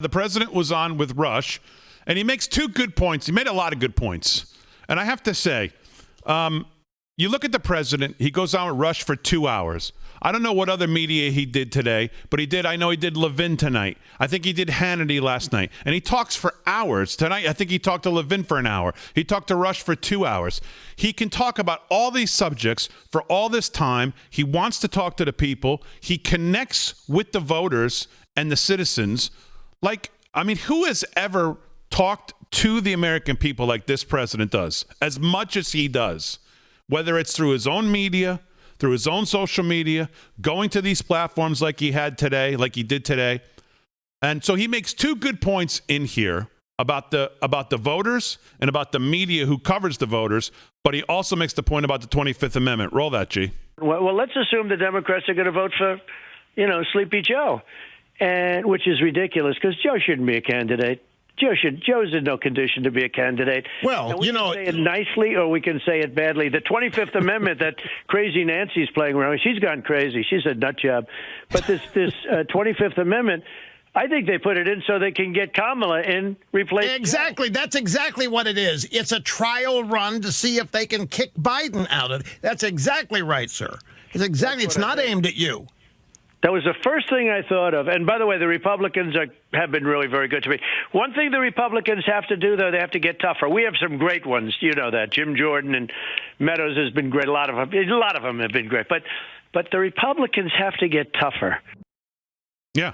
The president was on with Rush, and he makes two good points. He made a lot of good points. And I have to say, you look at the president, he goes on with Rush for 2 hours. I don't know what other media he did today, but I know he did Levin tonight. I think he did Hannity last night. And he talks for hours. Tonight, I think he talked to Levin for an hour. He talked to Rush for 2 hours. He can talk about all these subjects for all this time. He wants to talk to the people. He connects with the voters and the citizens. Who has ever talked to the American people like this president does, as much as he does, whether it's through his own media, through his own social media, going to these platforms like he did today. And so he makes two good points in here about the voters and about the media who covers the voters, but he also makes the point about the 25th Amendment. Roll that, G. Well, let's assume the Democrats are going to vote for, Sleepy Joe. Which is ridiculous because Joe shouldn't be a candidate. Joe's in no condition to be a candidate. Well, we can say it nicely or we can say it badly. The 25th Amendment that crazy Nancy's playing around with, she's gone crazy. She's a nut job. But this 25th Amendment, I think they put it in so they can get Kamala in replace. Exactly. That's exactly what it is. It's a trial run to see if they can kick Biden out of it. That's exactly right, sir. It's not aimed at you. That was the first thing I thought of. And by the way, the Republicans have been really very good to me. One thing the Republicans have to do, though, they have to get tougher. We have some great ones. You know that. Jim Jordan and Meadows has been great. A lot of them have been great. But the Republicans have to get tougher. Yeah.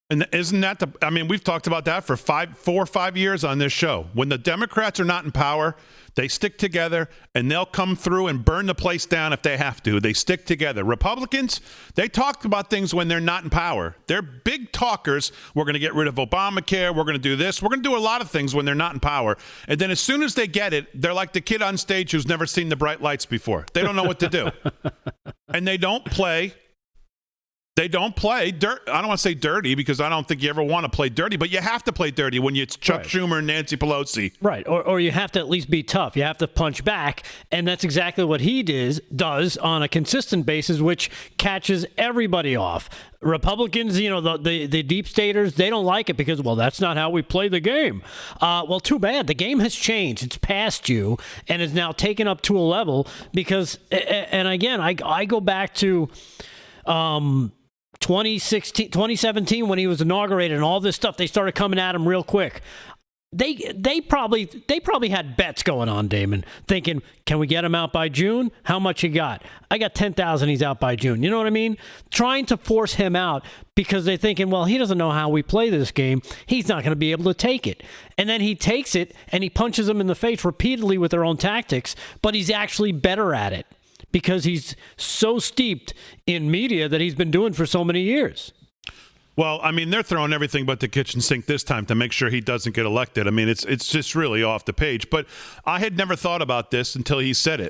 And isn't that we've talked about that for 4 or 5 years on this show. When the Democrats are not in power, they stick together and they'll come through and burn the place down if they have to. They stick together. Republicans, they talk about things when they're not in power. They're big talkers. We're going to get rid of Obamacare. We're going to do this. We're going to do a lot of things when they're not in power. And then as soon as they get it, they're like the kid on stage who's never seen the bright lights before. They don't know what to do. And they don't play dirt. I don't want to say dirty because I don't think you ever want to play dirty, but you have to play dirty when it's Chuck Schumer and Nancy Pelosi. Right. Or you have to at least be tough. You have to punch back. And that's exactly what he does on a consistent basis, which catches everybody off. Republicans, the deep staters, they don't like it because, well, that's not how we play the game. Well, too bad. The game has changed. It's past you and is now taken up to a level because, and again, I go back to 2017 when he was inaugurated and all this stuff, they started coming at him real quick. They probably had bets going on, Damon, thinking, can we get him out by June? How much you got? I got 10,000. He's out by June. You know what I mean? Trying to force him out because they're thinking, well, he doesn't know how we play this game. He's not going to be able to take it. And then he takes it and he punches them in the face repeatedly with their own tactics, but he's actually better at it because he's so steeped in media that he's been doing for so many years. Well, they're throwing everything but the kitchen sink this time to make sure he doesn't get elected. It's just really off the page. But I had never thought about this until he said it.